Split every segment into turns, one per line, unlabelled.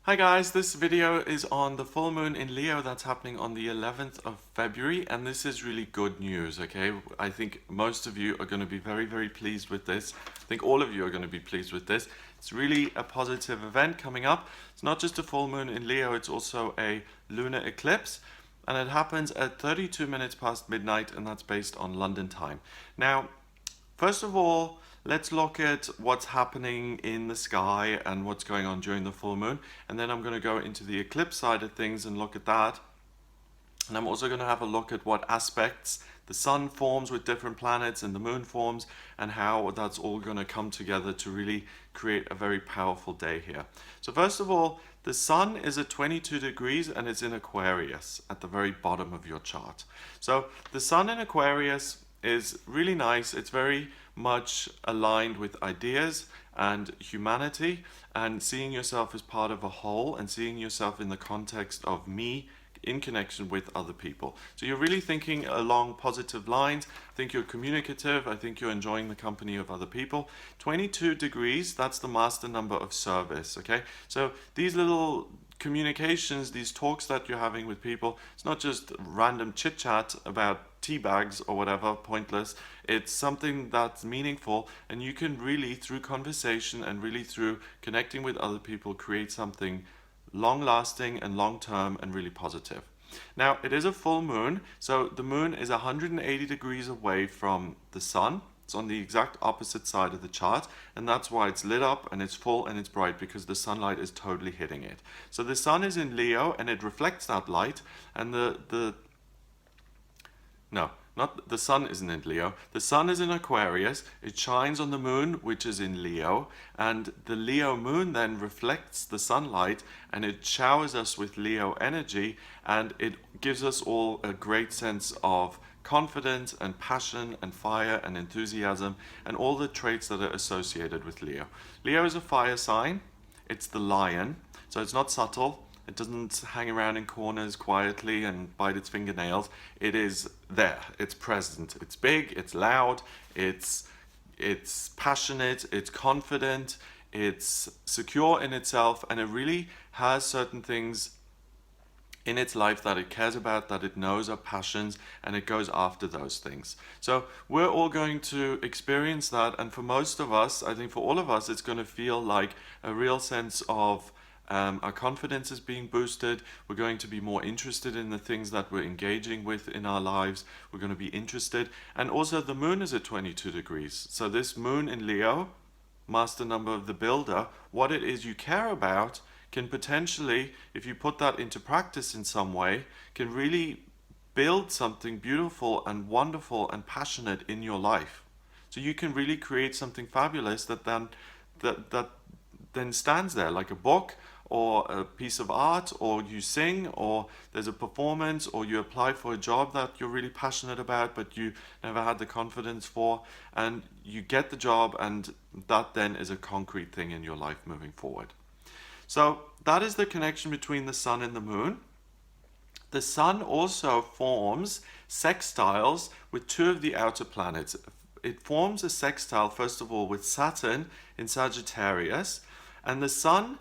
Hi guys, this video is on the full moon in Leo that's happening on the 11th of February, and this is really good news, okay? I think most of you are going to be very pleased with this. I think all of you are going to be pleased with this. It's really a positive event coming up. It's not just a full moon in Leo, it's also a lunar eclipse, and it happens at 32 minutes past midnight, and that's based on London time. Now, first of all, let's look at what's happening in the sky and what's going on during the full moon. And then I'm going to go into the eclipse side of things and look at that. And I'm also going to have a look at what aspects the sun forms with different planets and the moon forms, and how that's all going to come together to really create a very powerful day here. So first of all, the sun is at 22 degrees and it's in Aquarius at the very bottom of your chart. So the sun in Aquarius is really nice. It's very much aligned with ideas and humanity and seeing yourself as part of a whole and seeing yourself in the context of me in connection with other people. So you're really thinking along positive lines. I think you're communicative. I think you're enjoying the company of other people. 22 degrees, that's the master number of service, okay? So these little communications, these talks that you're having with people, it's not just random chit chat about tea bags or whatever, pointless. It's something that's meaningful, and you can really, through conversation and really through connecting with other people, create something long lasting and long term and really positive. Now, it is a full moon, so the moon is 180 degrees away from the sun. It's on the exact opposite side of the chart, and that's why it's lit up and it's full and it's bright, because the sunlight is totally hitting it. So the sun is in Leo and it reflects that light, and not the sun isn't in Leo. The sun is in Aquarius. It shines on the moon, which is in Leo, and the Leo moon then reflects the sunlight and it showers us with Leo energy, and it gives us all a great sense of confidence and passion and fire and enthusiasm and all the traits that are associated with Leo. Leo is a fire sign. It's the lion, so it's not subtle. It doesn't hang around in corners quietly and bite its fingernails. It is there. It's present. It's big. It's loud. It's passionate. It's confident. It's secure in itself, and it really has certain things in its life that it cares about, that it knows are passions, and it goes after those things. So we're all going to experience that, and for most of us, I think for all of us, it's going to feel like a real sense of our confidence is being boosted. We're going to be more interested in the things that we're engaging with in our lives. We're going to be interested. And also the moon is at 22 degrees. So this moon in Leo, master number of the builder, what it is you care about can potentially, if you put that into practice in some way, can really build something beautiful and wonderful and passionate in your life. So you can really create something fabulous that then stands there like a book or a piece of art, or you sing, or there's a performance, or you apply for a job that you're really passionate about but you never had the confidence for, and you get the job, and that then is a concrete thing in your life moving forward. So that is the connection between the sun and the moon. The sun also forms sextiles with two of the outer planets. It forms a sextile, first of all, with Saturn in Sagittarius, and the sun,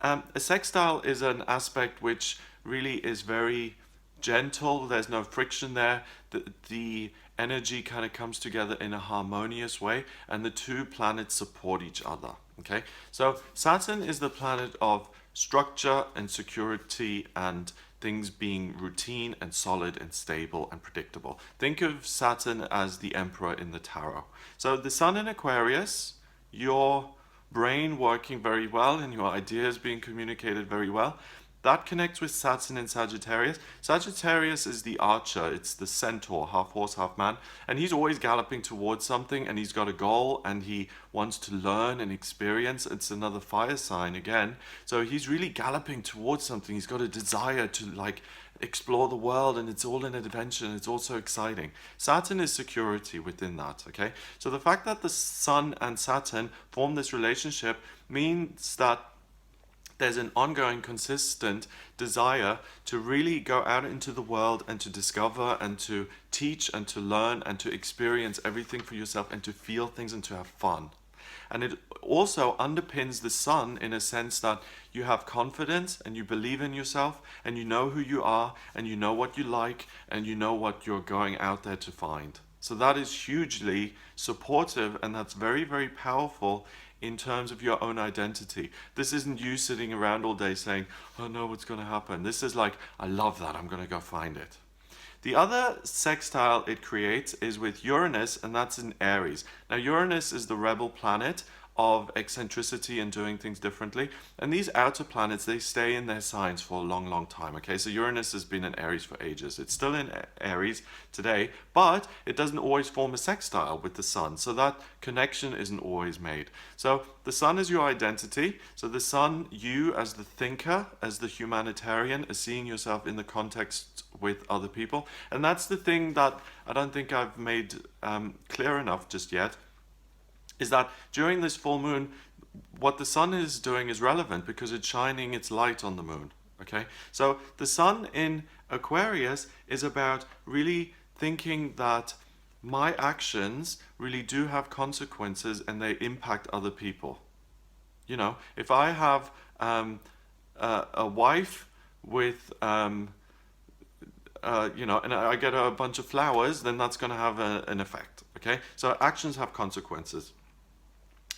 a sextile is an aspect which really is very gentle. There's no friction there. The energy kind of comes together in a harmonious way, and the two planets support each other. Okay, so Saturn is the planet of structure and security and things being routine and solid and stable and predictable. Think of Saturn as the emperor in the tarot. So the sun in Aquarius, your brain working very well and your ideas being communicated very well, that connects with Saturn in Sagittarius. Sagittarius is the archer, it's the centaur, half horse, half man, and he's always galloping towards something, and he's got a goal and he wants to learn and experience. It's another fire sign again. So he's really galloping towards something. He's got a desire to explore the world, and it's all an adventure and it's also exciting. Saturn is security within that, okay? So the fact that the sun and Saturn form this relationship means that there's an ongoing, consistent desire to really go out into the world and to discover and to teach and to learn and to experience everything for yourself and to feel things and to have fun. And it also underpins the sun in a sense that you have confidence and you believe in yourself and you know who you are and you know what you like and you know what you're going out there to find. So that is hugely supportive, and that's very, very powerful in terms of your own identity. This isn't you sitting around all day saying, oh no, what's going to happen? This is like, I love that, I'm going to go find it. The other sextile it creates is with Uranus, and that's in Aries. Now, Uranus is the rebel planet of eccentricity and doing things differently. And these outer planets, they stay in their signs for a long, long time. Okay, so Uranus has been in Aries for ages. It's still in Aries today, but it doesn't always form a sextile with the sun. So that connection isn't always made. So the sun is your identity. So the sun, you as the thinker, as the humanitarian, as seeing yourself in the context with other people. And that's the thing that I don't think I've made clear enough just yet, is that during this full moon, what the sun is doing is relevant because it's shining its light on the moon. Okay, so the sun in Aquarius is about really thinking that my actions really do have consequences and they impact other people. You know, if I have a wife with you know, and I get a bunch of flowers, then that's going to have an effect. Okay, so actions have consequences.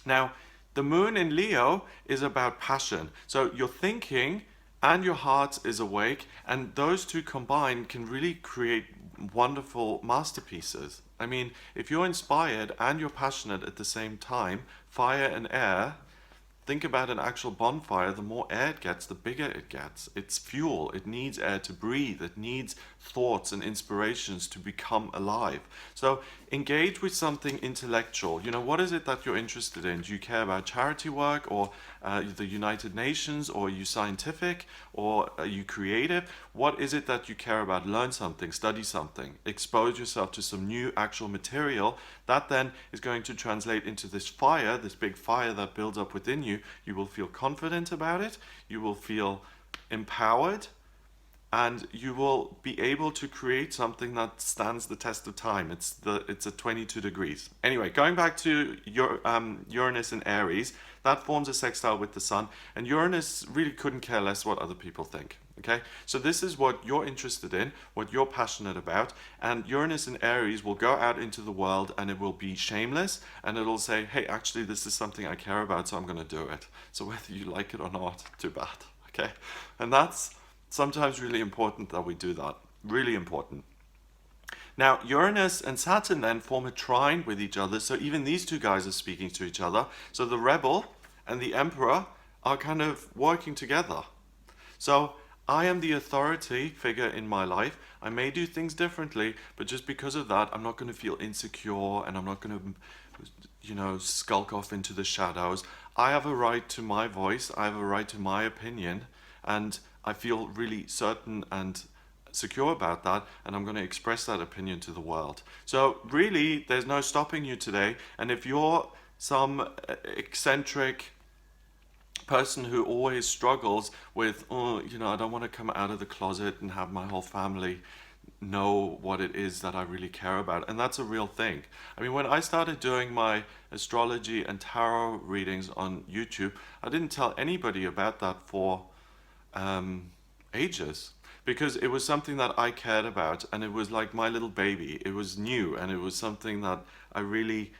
Now, the moon in Leo is about passion. So your thinking and your heart is awake, and those two combined can really create wonderful masterpieces. I mean, if you're inspired and you're passionate at the same time, fire and air, think about an actual bonfire. The more air it gets, the bigger it gets. It's fuel. It needs air to breathe. It needs thoughts and inspirations to become alive. So engage with something intellectual. You know, what is it that you're interested in? Do you care about charity work or the United Nations, or are you scientific, or are you creative? What is it that you care about? Learn something, study something, expose yourself to some new actual material that then is going to translate into this fire, this big fire that builds up within you. You will feel confident about it, you will feel empowered, and you will be able to create something that stands the test of time. It's at 22 degrees. Anyway, going back to your Uranus and Aries, that forms a sextile with the sun, and Uranus really couldn't care less what other people think. Okay, so this is what you're interested in, what you're passionate about, and Uranus and Aries will go out into the world and it will be shameless, and it'll say, hey, actually this is something I care about, so I'm going to do it. So whether you like it or not, too bad. Okay, and that's sometimes really important that we do that. Really important. Now, Uranus and Saturn then form a trine with each other, so even these two guys are speaking to each other. So the rebel and the emperor are kind of working together. So I am the authority figure in my life. I may do things differently, but just because of that, I'm not going to feel insecure and I'm not going to, you know, skulk off into the shadows. I have a right to my voice. I have a right to my opinion, and I feel really certain and secure about that, and I'm going to express that opinion to the world. So really, there's no stopping you today. And if you're some eccentric person who always struggles with, oh, you know, I don't want to come out of the closet and have my whole family know what it is that I really care about, and that's a real thing. I mean, when I started doing my astrology and tarot readings on YouTube, I didn't tell anybody about that for ages, because it was something that I cared about, and it was like my little baby. It was new, and it was something that I really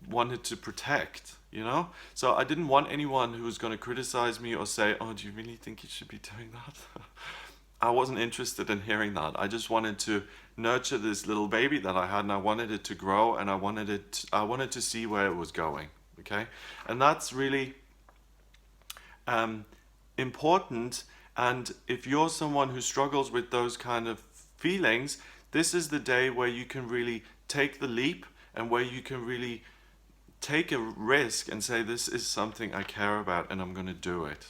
wanted to protect, you know? So I didn't want anyone who was going to criticize me or say, oh, do you really think you should be doing that? I wasn't interested in hearing that. I just wanted to nurture this little baby that I had, and I wanted it to grow, and I wanted to see where it was going, okay? And that's really important. And if you're someone who struggles with those kind of feelings, this is the day where you can really take the leap, and where you can really take a risk and say, this is something I care about and I'm going to do it.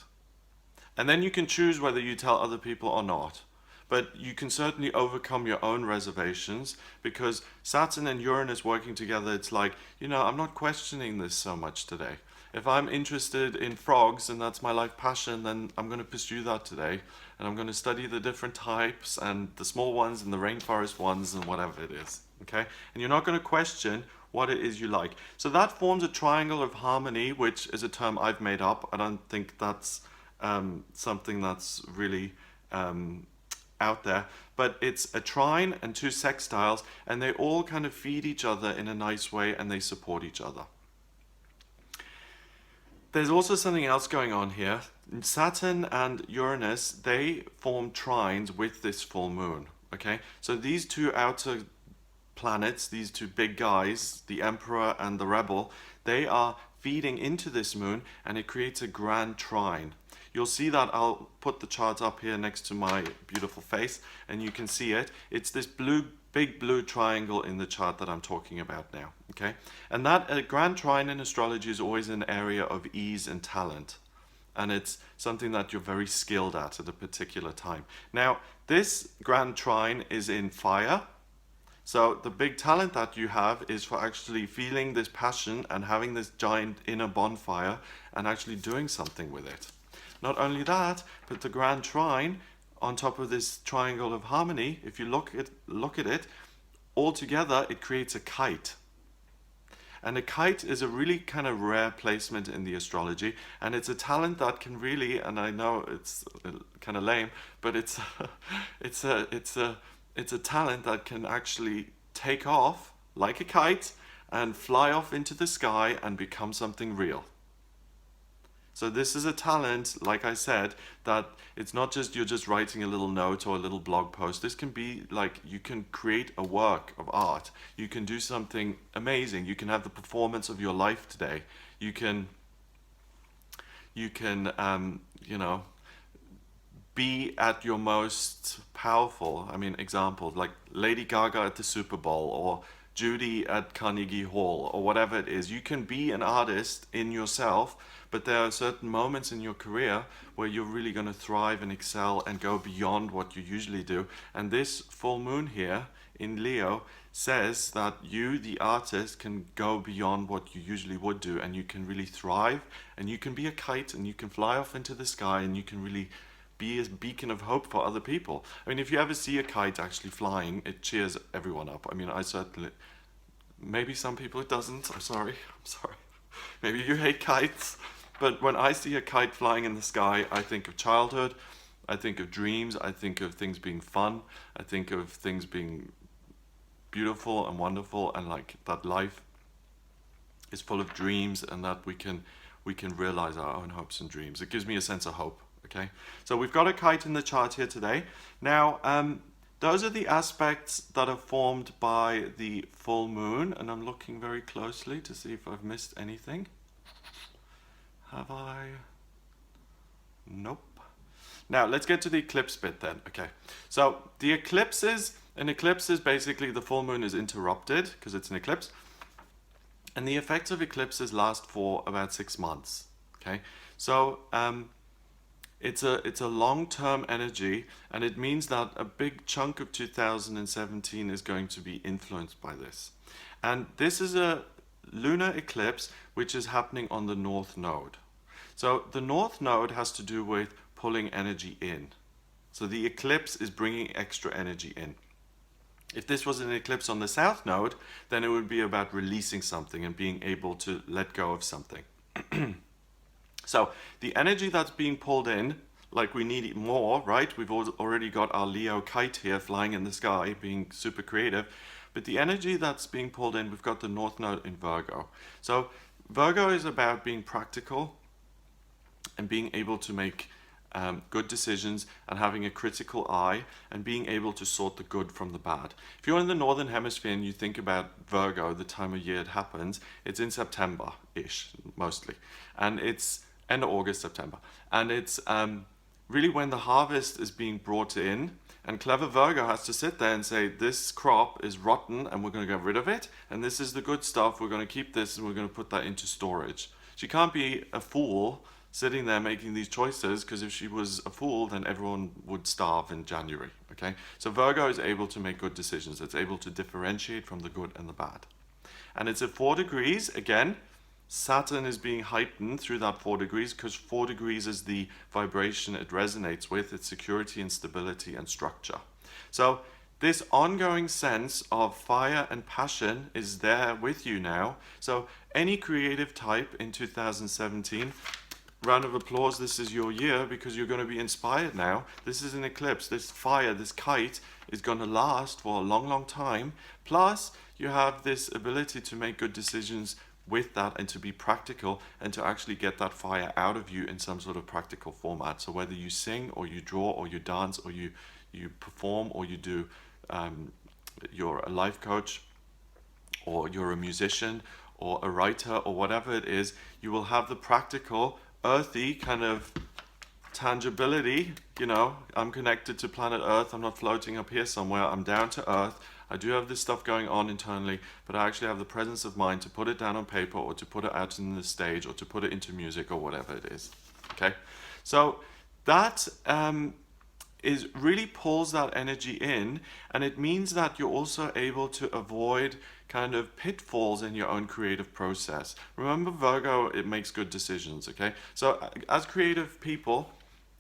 And then you can choose whether you tell other people or not. But you can certainly overcome your own reservations, because Saturn and Uranus working together, it's like, you know, I'm not questioning this so much today. If I'm interested in frogs and that's my life passion, then I'm going to pursue that today. And I'm going to study the different types, and the small ones and the rainforest ones and whatever it is. Okay? And you're not going to question what it is you like. So that forms a triangle of harmony, which is a term I've made up. I don't think that's something that's really out there, but it's a trine and two sextiles, and they all kind of feed each other in a nice way, and they support each other. There's also something else going on here. Saturn and Uranus, they form trines with this full moon. Okay, so these two outer planets, these two big guys, the Emperor and the Rebel, they are feeding into this moon, and it creates a grand trine. You'll see that. I'll put the chart up here next to my beautiful face, and you can see it. It's this big blue triangle in the chart that I'm talking about now. Okay, and that grand trine in astrology is always an area of ease and talent, and it's something that you're very skilled at a particular time. Now, this grand trine is in fire. So the big talent that you have is for actually feeling this passion and having this giant inner bonfire and actually doing something with it. Not only that, but the grand trine on top of this triangle of harmony, if you look at it, all together it creates a kite. And a kite is a really kind of rare placement in the astrology, and it's a talent that can really, and I know it's kind of lame, but it's a talent that can actually take off like a kite and fly off into the sky and become something real. So this is a talent, like I said, that it's not just you're just writing a little note or a little blog post. This can be like you can create a work of art. You can do something amazing. You can have the performance of your life today. You can be at your most powerful. I mean, examples like Lady Gaga at the Super Bowl or Judy at Carnegie Hall or whatever it is. You can be an artist in yourself, but there are certain moments in your career where you're really going to thrive and excel and go beyond what you usually do. And this full moon here in Leo says that you, the artist, can go beyond what you usually would do, and you can really thrive, and you can be a kite, and you can fly off into the sky, and you can really be a beacon of hope for other people. I mean, if you ever see a kite actually flying, it cheers everyone up. I mean, I certainly, maybe some people it doesn't. I'm sorry. Maybe you hate kites, but when I see a kite flying in the sky, I think of childhood, I think of dreams, I think of things being fun, I think of things being beautiful and wonderful, and like that life is full of dreams, and that we can realize our own hopes and dreams. It gives me a sense of hope. Okay, so we've got a kite in the chart here today. Now, those are the aspects that are formed by the full moon, and I'm looking very closely to see if I've missed anything. Have I? Nope. Now, let's get to the eclipse bit then. Okay, so the an eclipse is basically the full moon is interrupted because it's an eclipse, and the effects of eclipses last for about 6 months. Okay, so it's a long-term energy, and it means that a big chunk of 2017 is going to be influenced by this. And this is a lunar eclipse which is happening on the North Node. So the North Node has to do with pulling energy in. So the eclipse is bringing extra energy in. If this was an eclipse on the South Node, then it would be about releasing something and being able to let go of something. So the energy that's being pulled in, like we need it more, right? We've already got our Leo kite here flying in the sky, being super creative. But the energy that's being pulled in, we've got the North Node in Virgo. So Virgo is about being practical and being able to make good decisions and having a critical eye and being able to sort the good from the bad. If you're in the Northern Hemisphere and you think about Virgo, the time of year it happens, it's in September-ish, mostly. And it's end of August, September. And it's really when the harvest is being brought in, and clever Virgo has to sit there and say, this crop is rotten and we're going to get rid of it, and this is the good stuff, we're going to keep this and we're going to put that into storage. She can't be a fool sitting there making these choices, because if she was a fool, then everyone would starve in January, okay? So Virgo is able to make good decisions. It's able to differentiate from the good and the bad. And it's at 4 degrees, again, Saturn is being heightened through that 4 degrees, because 4 degrees is the vibration it resonates with. It's security and stability and structure. So this ongoing sense of fire and passion is there with you now. So any creative type in 2017, round of applause, this is your year because you're going to be inspired now. This is an eclipse. This fire, this kite is going to last for a long, long time. Plus, you have this ability to make good decisions with that and to be practical and to actually get that fire out of you in some sort of practical format. So whether you sing or you draw or you dance or you perform or you do, you're a life coach or you're a musician or a writer or whatever it is, you will have the practical, earthy kind of tangibility. You know, I'm connected to planet Earth. I'm not floating up here somewhere. I'm down to Earth. I do have this stuff going on internally, but I actually have the presence of mind to put it down on paper or to put it out on the stage or to put it into music or whatever it is. Okay, so that is really pulls that energy in, and it means that you're also able to avoid kind of pitfalls in your own creative process. Remember, Virgo, it makes good decisions. Okay, so as creative people,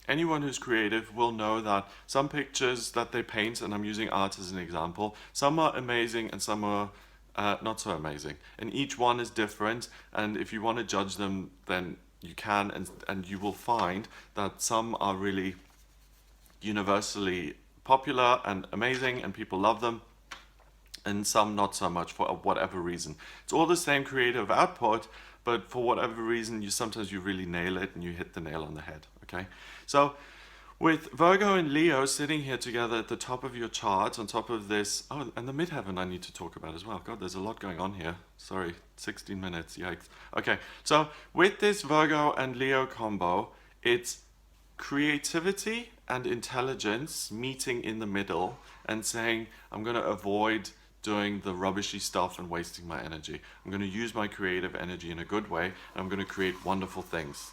anyone who's creative will know that some pictures that they paint, and I'm using art as an example, some are amazing and some are not so amazing. And each one is different, and if you want to judge them, then you can, and you will find that some are really universally popular and amazing and people love them, and some not so much for whatever reason. It's all the same creative output, but for whatever reason, sometimes you really nail it and you hit the nail on the head. Okay, so with Virgo and Leo sitting here together at the top of your chart, on top of this, oh, and the midheaven I need to talk about as well. God, there's a lot going on here. Sorry, 16 minutes, yikes. Okay, so with this Virgo and Leo combo, it's creativity and intelligence meeting in the middle and saying, I'm going to avoid doing the rubbishy stuff and wasting my energy. I'm going to use my creative energy in a good way, and I'm going to create wonderful things.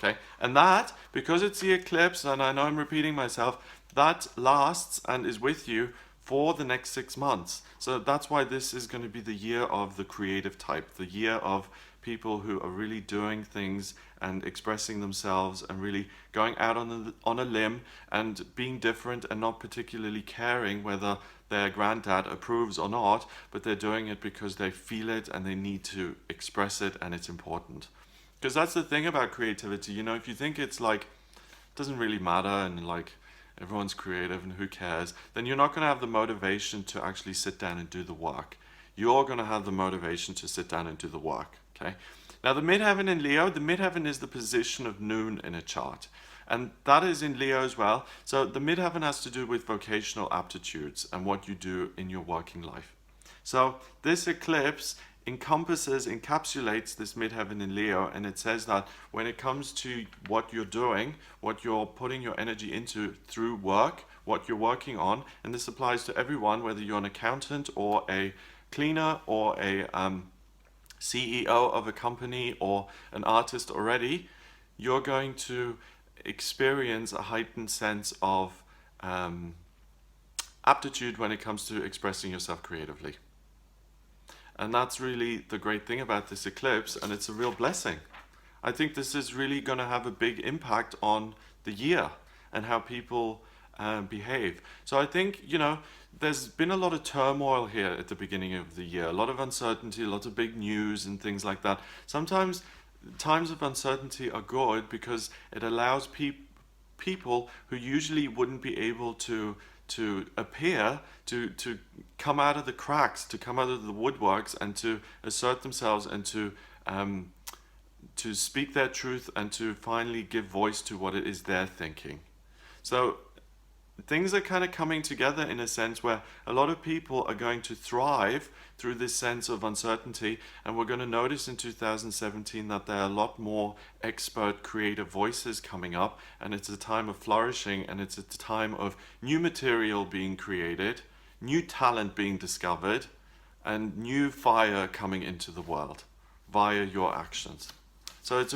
Okay, and that, because it's the eclipse, and I know I'm repeating myself, that lasts and is with you for the next 6 months. So that's why this is going to be the year of the creative type, the year of people who are really doing things and expressing themselves and really going out on a limb and being different and not particularly caring whether their granddad approves or not, but they're doing it because they feel it and they need to express it, and it's important. Because that's the thing about creativity, you know, if you think it's like, it doesn't really matter and like everyone's creative and who cares, then you're not going to have the motivation to actually sit down and do the work. You're going to have the motivation to sit down and do the work, okay? Now the midheaven in Leo, the midheaven is the position of noon in a chart. And that is in Leo as well. So the midheaven has to do with vocational aptitudes and what you do in your working life. So this eclipse encapsulates this midheaven in Leo, and it says that when it comes to what you're doing, what you're putting your energy into through work, what you're working on, and this applies to everyone, whether you're an accountant or a cleaner or a CEO of a company or an artist already, you're going to experience a heightened sense of aptitude when it comes to expressing yourself creatively. And that's really the great thing about this eclipse, and it's a real blessing. I think this is really going to have a big impact on the year and how people behave. So I think, you know, there's been a lot of turmoil here at the beginning of the year, a lot of uncertainty, a lot of big news and things like that. Sometimes times of uncertainty are good because it allows people who usually wouldn't be able to appear, to come out of the cracks, to come out of the woodworks and to assert themselves and to speak their truth and to finally give voice to what it is they're thinking. So things are kind of coming together in a sense where a lot of people are going to thrive through this sense of uncertainty, and we're going to notice in 2017 that there are a lot more expert creative voices coming up, and it's a time of flourishing, and it's a time of new material being created, new talent being discovered, and new fire coming into the world via your actions. So it's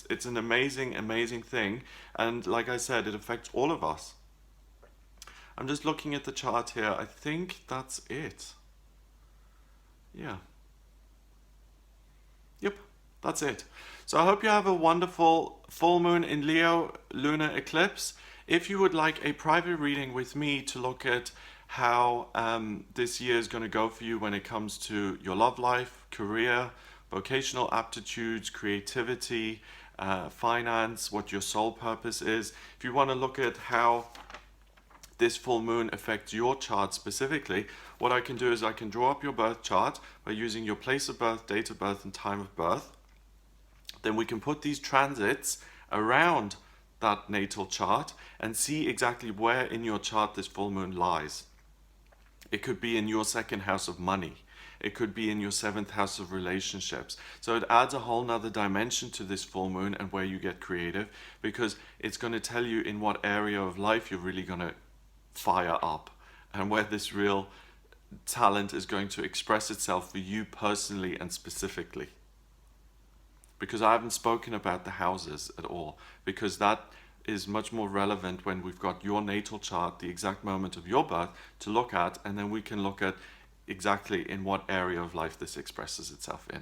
it's an amazing thing, and like I said, it affects all of us. I'm just looking at the chart here. I think that's it. Yeah. Yep, that's it. So I hope you have a wonderful full moon in Leo lunar eclipse. If you would like a private reading with me to look at how this year is going to go for you when it comes to your love life, career, vocational aptitudes, creativity, finance, what your soul purpose is, if you want to look at how this full moon affects your chart specifically, what I can do is I can draw up your birth chart by using your place of birth, date of birth, and time of birth. Then we can put these transits around that natal chart and see exactly where in your chart this full moon lies. It could be in your second house of money. It could be in your seventh house of relationships. So it adds a whole nother dimension to this full moon and where you get creative, because it's going to tell you in what area of life you're really going to fire up and where this real talent is going to express itself for you personally and specifically. Because I haven't spoken about the houses at all, because that is much more relevant when we've got your natal chart, the exact moment of your birth to look at, and then we can look at exactly in what area of life this expresses itself in.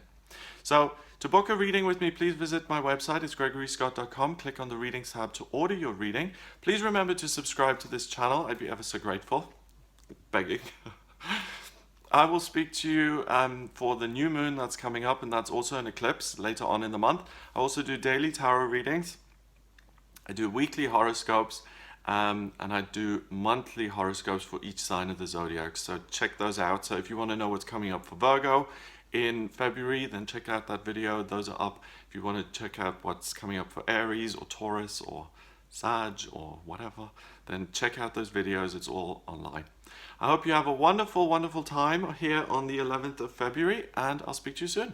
So to book a reading with me, please visit my website. It's gregoryscott.com. Click on the readings tab to order your reading. Please remember to subscribe to this channel. I'd be ever so grateful. Begging. I will speak to you for the new moon that's coming up, and that's also an eclipse later on in the month. I also do daily tarot readings. I do weekly horoscopes, and I do monthly horoscopes for each sign of the zodiac. So check those out. So if you want to know what's coming up for Virgo in February, then check out that video. Those are up. If you want to check out what's coming up for Aries or Taurus or Sag or whatever, then check out those videos. It's all online. I hope you have a wonderful, wonderful time here on the 11th of February, and I'll speak to you soon.